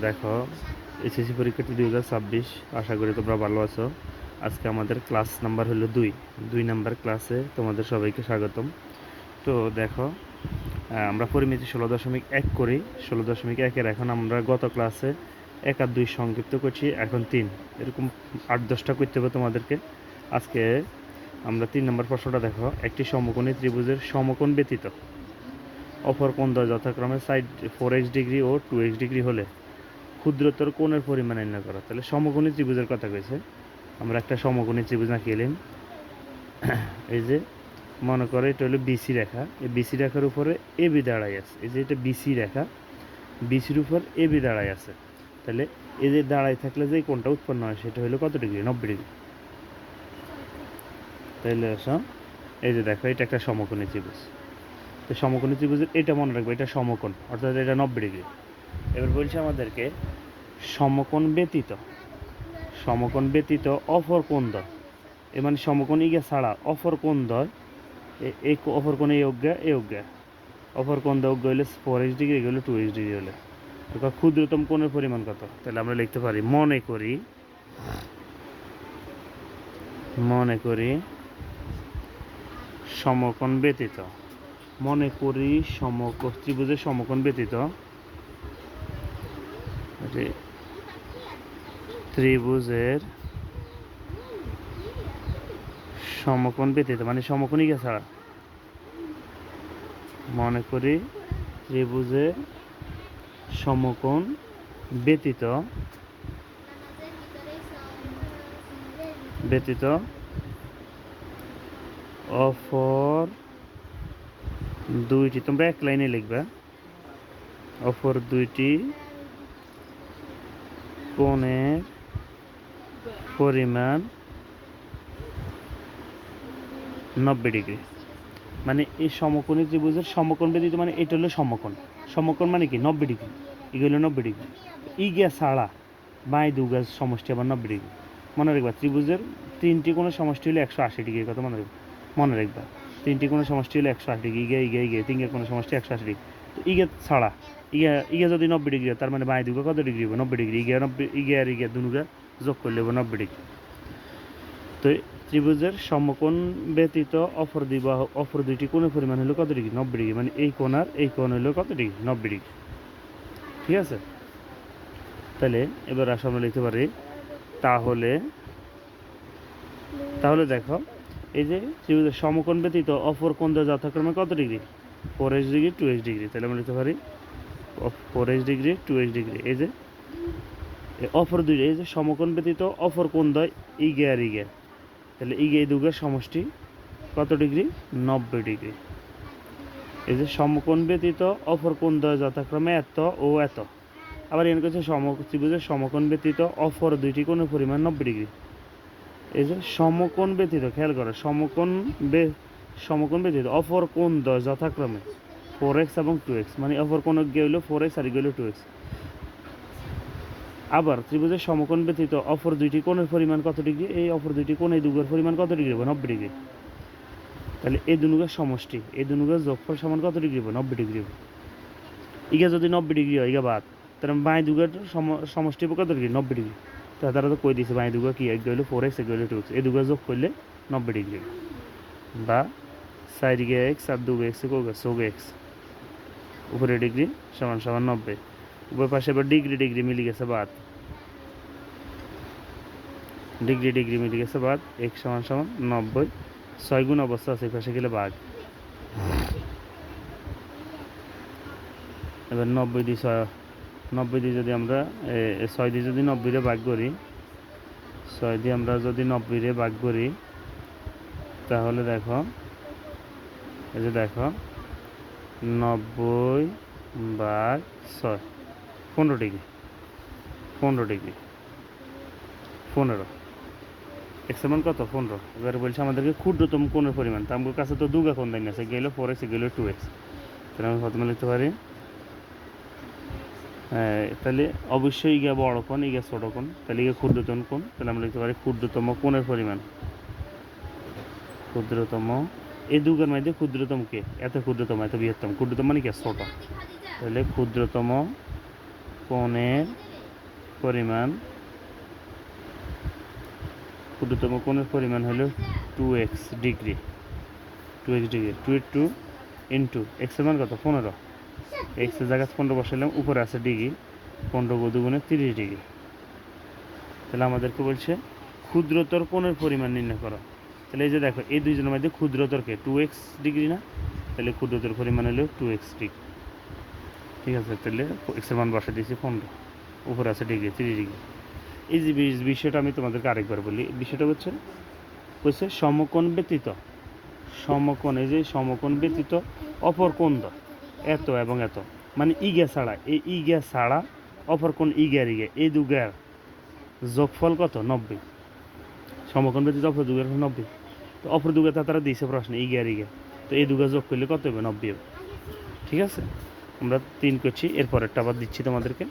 দেখো, এসএসসি পরীক্ষার্থী 2026, আশা করি তোমরা ভালো আছো। আজকে আমাদের ক্লাস নাম্বার হলো 2 নাম্বার ক্লাসে তোমাদের সবাইকে স্বাগতম। তো দেখো, আমরা পরিমিতি 16.1 করি। 16.1-এর এখন আমরা গত ক্লাসে 1 আর 2 সংক্ষিপ্ত করছি, এখন 3, এরকম 8-10টা করতে হবে তোমাদেরকে। আজকে আমরা 3 নম্বর প্রশ্নটা দেখো, একটি সমকোণী ত্রিভুজের সমকোণ ব্যতীত অপর কোণ দ্বয় যথাক্রমে সাইড 4x ডিগ্রি ও 2x ডিগ্রি হলে ক্ষুদ্রতর কোণের পরিমাণ নির্ণয় করা। তাহলে সমকোণী ত্রিভুজের কথা কইছে। আমরা একটা সমকোণী ত্রিভুজ আঁকিলাম। এই যে মনে করো এটা হলো বিসি রেখা, এই বিসি রেখার উপরে এবি দাঁড়াই আছে। এই যে এটা বিসি রেখা, বিসির উপর এবি দাঁড়াই আছে। তাহলে এই যে দাঁড়াই থাকলে যে কোণটা উৎপন্ন হয় সেটা হলো কত ডিগ্রি? 90 ডিগ্রি। তাইলে এই যে দেখো, এটা একটা সমকোণী ত্রিভুজ। তো সমকোণী ত্রিভুজের এটা মনে রাখবে, এটা সমকোণ, অর্থাৎ এটা 90 ডিগ্রি। এবার বলছে আমাদেরকে সমকোণ ব্যতীত অপর কোণ দ্বয়, এ মানে সমকোণ ইগে ছাড়া অপর কোণ দ্বয়, এই অপর কোণ এই অজ্ঞা অপর কোণ দ্বয় অজ্ঞা হলে 4x ডিগ্রি, হলে 2x ডিগ্রি হলে ক্ষুদ্রতম কোণের পরিমাণ কত? তাহলে আমরা লিখতে পারি মনে করি সমকোণ ব্যতীত, ত্রিভুজের সমকোণ ব্যতীত ত্রিভুজের সমকোণ ব্যতীত মানে সমকোণিকা ছাড়া, মনে করি ত্রিভুজের সমকোণ ব্যতীত অপর দুইটি, তোমরা এক লাইনে লিখবা, অপর দুইটি কোণের পরিমাণ 90 ডিগ্রি। মানে এই সমকোণী ত্রিভুজের সমকোণ ব্যতীত মানে এটা হলো সমকোণ মানে কি 90 ডিগ্রি, এগুলো 90 ডিগ্রি। ইগা ছাড়া বাই দুগা সমষ্টি আবার 90 ডিগ্রি। মনে রাখবা ত্রিভুজের 3টি কোণের সমষ্টি হলো 180 ডিগ্রির কথা মনে রাখবা 3টি কোণের সমষ্টি হলো 180 ডিগ্রি, ইগা 3 কোণের সমষ্টি 180 ডিগ্রি। তো ইগা ছাড়া ইগা যদি 90 ডিগ্রি হয়, তার মানে বাই দুগা কত ডিগ্রি হবে? 90 ডিগ্রি। ইগা আর ইগা দুনুগা যোগ করলে হবে 90 ডিগ্রি। তো ত্রিভুজের সমকোণ ব্যতীত অপর দুইটি কোণের পরিমাণ হলো কত ডিগ্রি? 90 ডিগ্রি। মানে এই কোণ আর এই কোণ হলো কত ডিগ্রি? 90 ডিগ্রি। ঠিক আছে? তাহলে এবার আমরা লিখতে পারি, তাহলে দেখো, এই যে ত্রিভুজের সমকোণ ব্যতীত অপর কোণ দ্বয় যথাক্রমে কত degree? 4x degree, 2x degree. তাহলে আমরা লিখতে পারি 4x ডিগ্রি, 2x ডিগ্রি। এই যে অপর দুই, এই যে সমকোণ ব্যতীত অপর কোণ দ্বয় ইগে আর ইগে, তাহলে ইগে এই দুগের সমষ্টি কত ডিগ্রি? 90 ডিগ্রি। এই যে সমকোণ ব্যতীত অপর কোণ দ্বয় যথাক্রমে এত ও এত। আবার এর কাছে ত্রিভুজের সমকোণ ব্যতীত অপর দুইটি কোণের পরিমাণ 90 ডিগ্রি। এই যে সমকোণ ব্যতীত, খেয়াল করো, সমকোণ ব্যতীত অপর কোণ দ্বয় যথাক্রমে 4x এবং 2x, মানে অপর কোণ গিয়ে হলো 4x আর গিয়ে হলো 2x। আবার ত্রিভুজের সমকোণ ব্যতীত অপর দুইটি কোণের পরিমাণ কত ডিগ্রি? এই অপর দুইটি কোণ এই দুগের পরিমাণ কত ডিগ্রি হবে? 90 ডিগ্রি। তাহলে এই দুনুগের সমষ্টি, এই দুনুগের যোগফল সমান কত ডিগ্রি হবে? 90 ডিগ্রি হবে। ইগা যদি 90 ডিগ্রি হয়, ইগা বাদ, তাহলে বাই দুগের সমষ্টি হবে কত ডিগ্রি? 90 ডিগ্রি। তারা তো কই দিয়েছে বাই দুগা কি, এক হলো 4x, এক হলো 2x, এই দুগা যোগ করলে 90 ডিগ্রি। বা সাইড গিয়ে এক্স আর দুগা এক্স যোগ এক্স, উপরে ডিগ্রি সমান 90। উভয় পাশে এবার ডিগ্রি মিলে গেছে বাদ, ডিগ্রি মিলে গেছে বাদ, এক্স সমান 90। 6 গুণ অবস্থা আছে, পাশে গেলে ভাগ। এবার 90 দিয়ে যদি আমরা 6 দিয়ে যদি 90-রে ভাগ করি, 6 দিয়ে আমরা যদি 90-রে ভাগ করি, তাহলে দেখো, এই যে দেখো 90/6, 15 ডিগ্রি, 15 এক্স এর মান কত? 15। এবার বলছে আমাদেরকে ক্ষুদ্রতম কোণের পরিমাণ। তা আমার কাছে তো দুগা কোণ দেন আছে, গেলো 4x, গেলো 2x। তাহলে আমি প্রথমে লিখতে পারি, তাহলে অবশ্যই ইগা বড় কোণ, ইগা ছোট কোণ, তাহলে ইগা ক্ষুদ্রতম কোণ। তাহলে আমরা লিখতে পারি ক্ষুদ্রতম কোণের পরিমাণ, এই দুগের মধ্যে ক্ষুদ্রতম কে? এত ক্ষুদ্রতম, এত বৃহত্তম। ক্ষুদ্রতম মানে কি? ছোট। তাহলে ক্ষুদ্রতম কোণের পরিমাণ, ক্ষুদ্রতম কোণের পরিমাণ হলো 2x degree. 2x degree, 2 into এক্সের মান কত? 15। এক্সের জায়গায় 15 বসালাম, উপরে আছে ডিগ্রি, 15 দুগুণে 30 ডিগ্রি। তাহলে আমাদেরকে বলছে ক্ষুদ্রতর কোণের পরিমাণ নির্ণয় করো। তাহলে এই যে দেখো, এই দুইজনের মধ্যে ক্ষুদ্রতরকে 2x ডিগ্রি না, তাহলে ক্ষুদ্রতর পরিমাণ হলো 2x ডিগ্রি। ঠিক আছে, তাহলে এক্সের মান বসা দিয়েছি 15, উপরে আছে ডিগ্রি 30 ডিগ্রি। এই যে বিষয়টা আমি তোমাদেরকে আরেকবার বলি। বিষয়টা হচ্ছে সমকোণ ব্যতীত, সমকোণ, এই যে সমকোণ ব্যতীত অপর কোণ দ এত এবং এত, মানে ইগা ছাড়া, এই ইগা ছাড়া অপর কোণ ইগার ইগে, এই দুগার যোগফল কত? 90। সমকোণ ব্যতীত অপর দুগার 90। তো অপর দুগা তারা দিয়েছে প্রশ্নে ইগার ইগে, তো এই দুগা যোগ করলে কত হবে? 90 হবে। ঠিক আছে, আমরা 3 করছি, এরপরেরটা আবার দিচ্ছি তোমাদেরকে।